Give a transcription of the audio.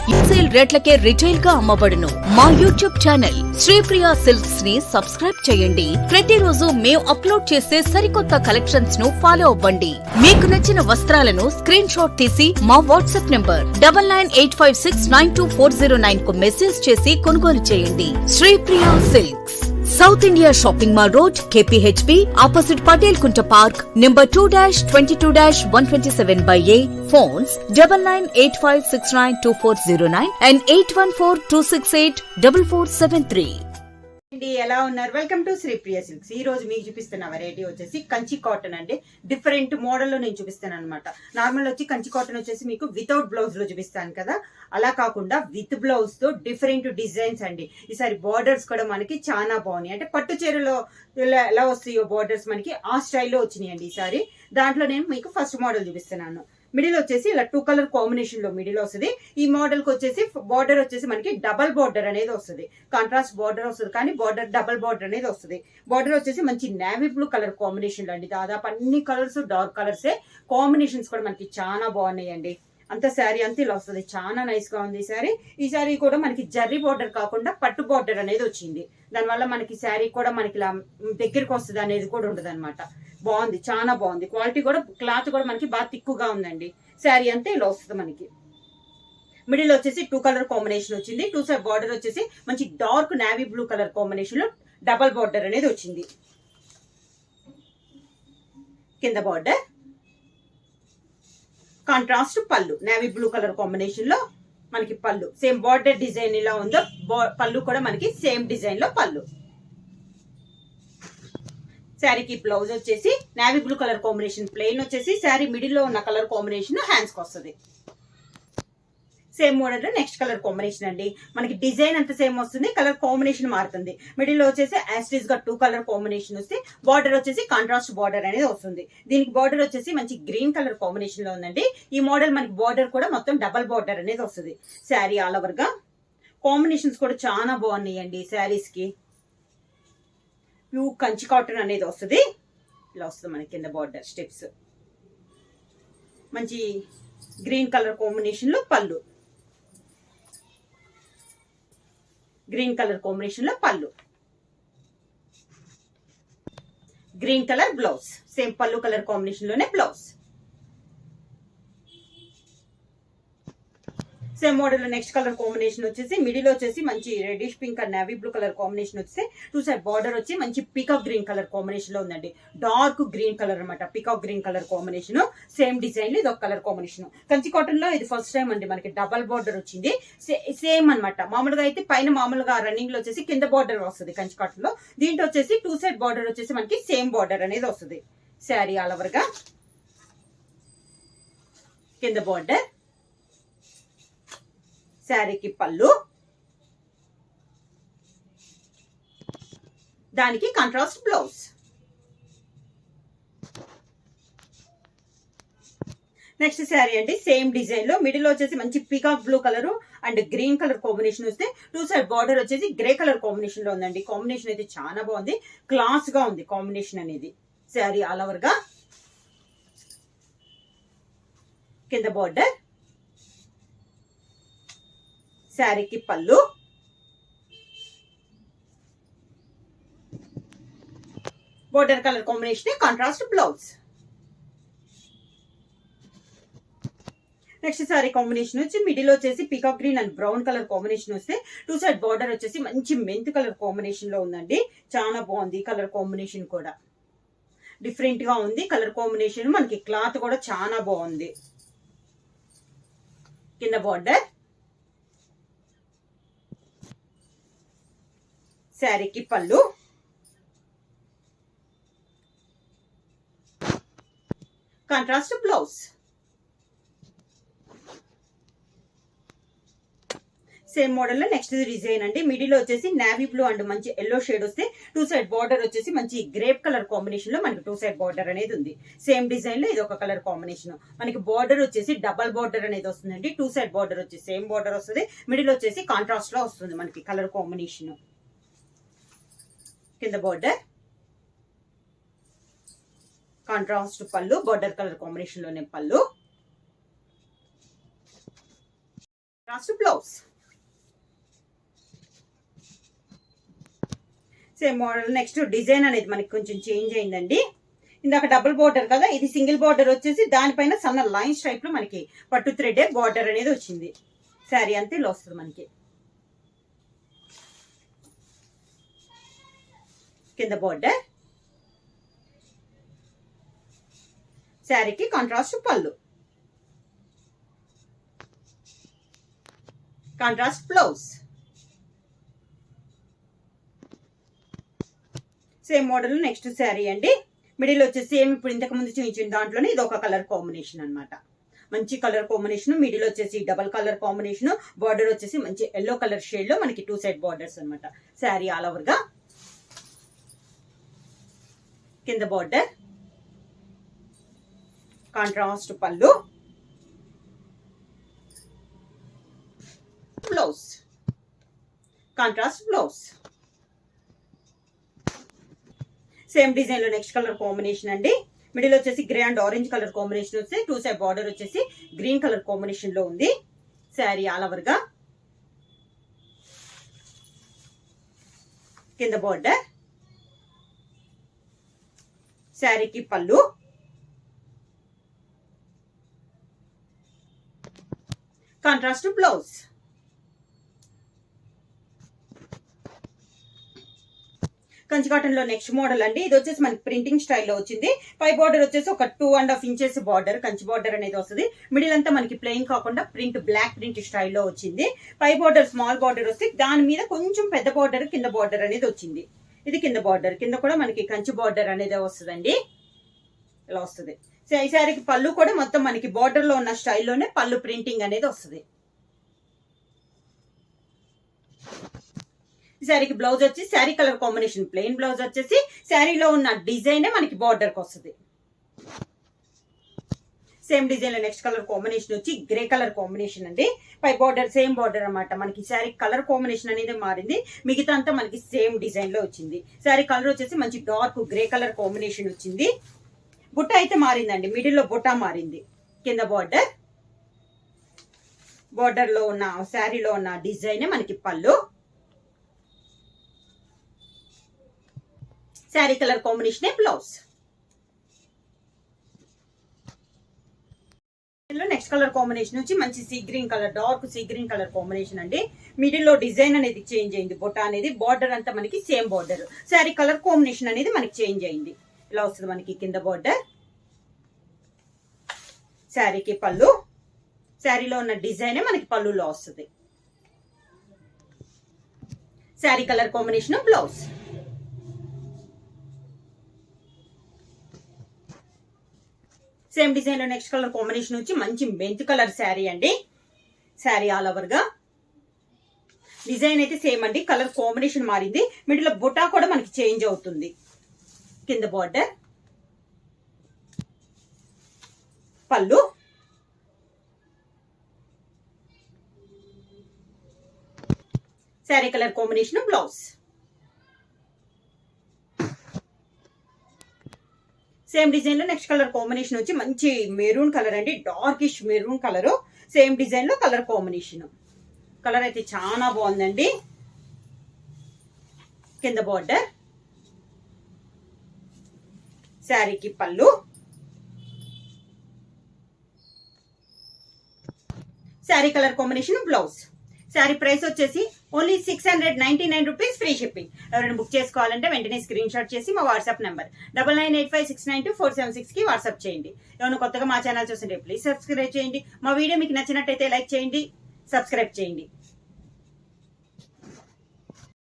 Wholesale రేట్లకే retail గా అమ్మబడును. మా యూట్యూబ్ ఛానల్ శ్రీప్రియ సిల్క్స్ ని సబ్స్క్రైబ్ చేయండి. ప్రతిరోజు మేము అప్లోడ్ చేసే సరికొత్త కలెక్షన్స్ ను ఫాలో అవ్వండి. మీకు నచ్చిన వస్త్రాలను స్క్రీన్ షాట్ తీసి మా వాట్సాప్ నంబర్ 9985692409 కు మెసేజ్ చేసి కొనుగోలు చేయండి. Sripriya silks, south India shopping mall road, KPHB, opposite Patel Kunta park, number 2-22-127/A. Phones 9985692409 and 8142684473. ఎలా ఉన్నారు? Welcome to Sripriya silks. ఈ రోజు మీకు చూపిస్తున్న వెరైటీ వచ్చేసి కంచి కాటన్ అండి. డిఫరెంట్ మోడల్ లో నేను చూపిస్తాను అనమాట. నార్మల్ వచ్చి కంచి కాటన్ వచ్చేసి మీకు వితౌట్ బ్లౌజ్ లో చూపిస్తాను కదా, అలా కాకుండా విత్ బ్లౌజ్ తో డిఫరెంట్ డిజైన్స్ అండి. ఈసారి బార్డర్స్ కూడా మనకి చాలా బాగున్నాయి. అంటే పట్టు చీరలో ఎలా వస్తాయో బార్డర్స్ మనకి ఆ స్టైల్లో వచ్చినాయండి ఈసారి. దాంట్లో నేను మీకు ఫస్ట్ మోడల్ చూపిస్తున్నాను. మిడిల్ వచ్చేసి ఇలా 2 కలర్ కాంబినేషన్ లో మిడిల్ వస్తుంది. ఈ మోడల్ కి వచ్చేసి బార్డర్ వచ్చేసి మనకి డబల్ బార్డర్ అనేది వస్తుంది. కాంట్రాస్ట్ బార్డర్ వస్తుంది, కానీ బార్డర్ డబల్ బార్డర్ అనేది వస్తుంది. బార్డర్ వచ్చేసి మంచి నేవీ బ్లూ కలర్ కాంబినేషన్ లో అండి. దాదాపు అన్ని కలర్స్ డార్క్ కలర్సే. కాంబినేషన్స్ కూడా మనకి చాలా బాగున్నాయండి. అంత శారీ అంతా ఇలా వస్తుంది. చాలా నైస్ గా ఉంది ఈ శారీ కూడా మనకి జర్రీ బార్డర్ కాకుండా పట్టు బార్డర్ అనేది వచ్చింది. దానివల్ల మనకి శారీ కూడా మనకి ఇలా దగ్గరికి వస్తుంది అనేది కూడా ఉండదు అనమాట. బాగుంది, చాలా బాగుంది. క్వాలిటీ కూడా, క్లాత్ కూడా మనకి బాగా తిక్కుగా ఉందండి. శారీ అంతా ఇలా వస్తుంది మనకి. మిడిల్ వచ్చేసి 2 కలర్ కాంబినేషన్ వచ్చింది. 2 సైడ్ బార్డర్ వచ్చేసి మంచి dark navy blue colour combination లో డబల్ బార్డర్ అనేది వచ్చింది. కింద బార్డర్ కాంట్రాస్ట్ పళ్ళు నేవీ బ్లూ కలర్ కాంబినేషన్ లో మనకి పళ్ళు సేమ్ బార్డర్ డిజైన్ ఇలా ఉందో పళ్ళు కూడా మనకి సేమ్ డిజైన్ లో పళ్ళు. శారీకి బ్లౌజ్ వచ్చేసి navy blue colour combination plain వచ్చేసి శారీ మిడిల్ లో ఉన్న కలర్ కాంబినేషన్ హ్యాండ్స్ కి వస్తుంది. సేమ్ మోడల్ లో నెక్స్ట్ కలర్ కాంబినేషన్ అండి. మనకి డిజైన్ అంతా సేమ్ వస్తుంది, కలర్ కాంబినేషన్ మారుతుంది. మిడిల్ లో వచ్చేసి యాస్టీస్ గా 2 కలర్ కాంబినేషన్ వస్తే బార్డర్ వచ్చేసి కాంట్రాస్ట్ బార్డర్ అనేది వస్తుంది. దీనికి బార్డర్ వచ్చేసి మంచి గ్రీన్ కలర్ కాంబినేషన్ లో ఉందండి. ఈ మోడల్ మనకి బార్డర్ కూడా మొత్తం డబల్ బార్డర్ అనేది వస్తుంది. శారీ ఆల్ ఓవర్ గా కాంబినేషన్స్ కూడా చాలా బాగున్నాయండి. శారీస్ కి ప్యూర్ కంచి కాటన్ అనేది వస్తుంది. ఇలా వస్తుంది మనకి కింద బార్డర్ స్టెప్స్. మంచి గ్రీన్ కలర్ కాంబినేషన్ లో పళ్ళు, గ్రీన్ కలర్ కాంబినేషన్ లో పళ్ళు, గ్రీన్ కలర్ బ్లౌజ్, సేమ్ పళ్ళు కలర్ కాంబినేషన్ లోనే బ్లౌజ్. సేమ్ మోడల్ లో నెక్స్ట్ కలర్ కాంబినేషన్ వచ్చేసి మిడిల్ వచ్చేసి మంచి reddish pink and navy blue colour combination వచ్చేసి 2 సైడ్ బార్డర్ వచ్చి మంచి పీకాక్ గ్రీన్ కలర్ కాంబినేషన్ లో ఉందండి. డార్క్ గ్రీన్ కలర్ అనమాట. Peacock green colour combination same design లో ఇది ఒక కలర్ కాంబినేషన్. కంచి కాటన్ లో ఇది ఫస్ట్ టైం అండి మనకి డబల్ బార్డర్ వచ్చింది. సేమ్ అనమాట. మామూలుగా అయితే పైన మామూలుగా రన్నింగ్ లో వచ్చేసి కింద బార్డర్ వస్తుంది కంచి కాటన్ లో. దీంట్లో వచ్చేసి 2 సైడ్ బార్డర్ వచ్చేసి మనకి సేమ్ బార్డర్ అనేది వస్తుంది. శారీ ఆల్ ఓవర్ గా కింద బార్డర్, శారీకి పళ్ళు, దానికి కాంట్రాస్ట్ బ్లౌజ్. నెక్స్ట్ శారీ అండి. సేమ్ డిజైన్ లో మిడిల్ వచ్చేసి మంచి peacock blue colour and green colour combination వస్తే 2 సైడ్ బార్డర్ వచ్చేసి గ్రే కలర్ కాంబినేషన్ లో ఉందండి. కాంబినేషన్ అయితే చాలా బాగుంది, క్లాస్ గా ఉంది కాంబినేషన్ అనేది. శారీ ఆల్ ఓవర్ గా కింద బార్డర్, శారీకి పళ్ళు, border colour combination contrast blouse. Next sari combination వచ్చి మిడిల్ వచ్చేసి peacock green and brown colour combination వస్తే 2 సైడ్ బార్డర్ వచ్చేసి మంచి మెంత్ కలర్ కాంబినేషన్ లో ఉందండి. చాలా బాగుంది కలర్ కాంబినేషన్ కూడా, డిఫరెంట్ గా ఉంది కలర్ కాంబినేషన్. మనకి క్లాత్ కూడా చాలా బాగుంది. కింద బార్డర్, శారీకి పళ్ళు, కాంట్రాస్ట్ బ్లౌజ్. సేమ్ మోడల్ లో నెక్స్ట్ డిజైన్ అండి. మిడిల్ లో వచ్చేసి నేవీ బ్లూ అండ్ మంచి ఎల్లో షేడ్ వస్తే 2 సైడ్ బార్డర్ వచ్చేసి మంచి గ్రేప్ కలర్ కాంబినేషన్ లో మనకి 2 సైడ్ బార్డర్ అనేది ఉంది. సేమ్ డిజైన్ లో ఇది ఒక కలర్ కాంబినేషన్. మనకి బార్డర్ వచ్చేసి డబల్ బార్డర్ అనేది వస్తుందండి. 2 సైడ్ బార్డర్ వచ్చి సేమ్ బార్డర్ వస్తుంది. మిడిల్ వచ్చేసి కాంట్రాస్ట్ లో వస్తుంది మనకి కలర్ కాంబినేషన్. కింద బార్డర్, కాంట్రాస్ట్ పళ్ళు, బార్డర్ కలర్ కాంబినేషన్ లోనే పళ్ళు, contrast blouse. Same model. Next design అనేది మనకి కొంచెం చేంజ్ అయిందండి. ఇందాక డబుల్ బోర్డర్ కదా, ఇది సింగిల్ బోర్డర్ వచ్చేసి దానిపైన సన్న లైన్స్ టైప్ లో మనకి పట్టు థ్రెడ్ బోర్డర్ అనేది వచ్చింది. శారీ అంతా ఇలా వస్తుంది మనకి. కింద బోర్డర్, శారీకి కాంట్రాస్ట్ పళ్ళు, contrast blouse. Same model. Next sari అండి. మిడిల్ వచ్చేసి సేమ్ ఇప్పుడు ఇంతకు ముందు చూపించిన దాంట్లోనే ఇది ఒక కలర్ కాంబినేషన్ అన్నమాట. మంచి కలర్ కాంబినేషన్. మిడిల్ వచ్చేసి డబల్ కలర్ కాంబినేషన్. బార్డర్ వచ్చేసి మంచి ఎల్లో కలర్ షేడ్ లో మనకి 2 సైడ్ బార్డర్స్ అన్నమాట. శారీ ఆల్ ఓవర్ గా. కింద బార్డర్, కాంట్రాస్ట్ పళ్ళు, blouse, contrast blouse. Same design లో నెక్స్ట్ కలర్ కాంబినేషన్ అండి. మిడిల్ వచ్చేసి grey and orange colour combination వస్తే 2 సైడ్ బార్డర్ వచ్చేసి గ్రీన్ కలర్ కాంబినేషన్ లో ఉంది. శారీ ఆల్ ఓవర్ గా. కింద బార్డర్, శారీకి పళ్ళు, కాంట్రాస్ట్ బ్లౌజ్. కంచి కాటన్ లో నెక్స్ట్ మోడల్ అండి. ఇది వచ్చేసి మనకి ప్రింటింగ్ స్టైల్లో వచ్చింది. పై బార్డర్ వచ్చేసి ఒక 2.5 ఇంచెస్ బార్డర్, కంచి బార్డర్ అనేది వస్తుంది. మిడిల్ అంతా మనకి ప్లెయిన్ కాకుండా ప్రింట్, బ్లాక్ ప్రింట్ స్టైల్లో వచ్చింది. పై బార్డర్ స్మాల్ బార్డర్ వస్తే దాని మీద కొంచెం పెద్ద బార్డర్ కింద బార్డర్ అనేది వచ్చింది. ఇది కింద బార్డర్. కింద కూడా మనకి కంచి బార్డర్ అనేది వస్తుందండి. ఇలా వస్తుంది. ఈ శారీకి పళ్ళు కూడా మొత్తం మనకి బార్డర్ లో ఉన్న స్టైల్లోనే పళ్ళు ప్రింటింగ్ అనేది వస్తుంది. శారీకి బ్లౌజ్ వచ్చి sari colour combination plain blouse వచ్చేసి శారీలో ఉన్న డిజైన్ మనకి బార్డర్ కి వస్తుంది. సేమ్ డిజైన్ లో నెక్స్ట్ కలర్ కాంబినేషన్ వచ్చి గ్రే కలర్ కాంబినేషన్ అండి. పై బార్డర్ సేమ్ బార్డర్ అన్నమాట. మనకి శారీ కలర్ కాంబినేషన్ అనేది మారింది. మిగతా అంతా మనకి సేమ్ డిజైన్ లో వచ్చింది. శారీ కలర్ వచ్చేసి మంచి డార్క్ గ్రే కలర్ కాంబినేషన్ వచ్చింది. బుట్ట అయితే మారిందండి. మిడిల్ లో బుట్ట మారింది. కింద బార్డర్, బార్డర్ లో ఉన్న శారీలో ఉన్న డిజైన్ మనకి పళ్ళు, sari colour combination blouse. Next colour combination వచ్చి మంచి sea green colour, dark sea green colour combination అండి. మిడిల్ లో డిజైన్ అనేది చేంజ్ అయింది. బొట్ట అనేది బార్డర్ అంతా మనకి same border. Sari colour combination అనేది మనకి చేంజ్ అయింది. ఇలా వస్తుంది మనకి. కింద బార్డర్, శారీకి పళ్ళు, శారీలో ఉన్న డిజైన్ మనకి పళ్ళులో వస్తుంది. Sari colour combination blouse. Same design లో నెక్స్ట్ కలర్ కాంబినేషన్ వచ్చి మంచి మెంత్ కలర్ శారీ అండి. శారీ ఆల్ ఓవర్ గా. డిజైన్ అయితే సేమ్ అండి, కలర్ కాంబినేషన్ మారింది. మిడిల్ లో బుటా కూడా మనకి చేంజ్ అవుతుంది. కింద బార్డర్, పళ్ళు, sari colour combination blouse. Same design లో నెక్స్ట్ కలర్ కాంబినేషన్ వచ్చి మంచి మెరూన్ కలర్ అండి, darkish maroon colour. Same design లో కలర్ కాంబినేషన్. కలర్ అయితే చాలా బాగుందండి. కింద బార్డర్, శారీకి పళ్ళు, sari colour combination blouse. Sari price వచ్చేసి ఓన్లీ 699 రూపీస్, ఫ్రీ షిప్పింగ్. ఎవరైనా బుక్ చేసుకోవాలంటే వెంటనే స్క్రీన్ షాట్ చేసి మా వాట్సాప్ నెంబర్ 9985692476 కి వాట్సాప్ చేయండి. ఎవరైనా కొత్తగా మా ఛానల్ చూస్తుంటే ప్లీజ్ సబ్స్క్రైబ్ చేయండి. మా వీడియో మీకు నచ్చినట్టయితే లైక్ చేయండి, సబ్స్క్రైబ్ చేయండి.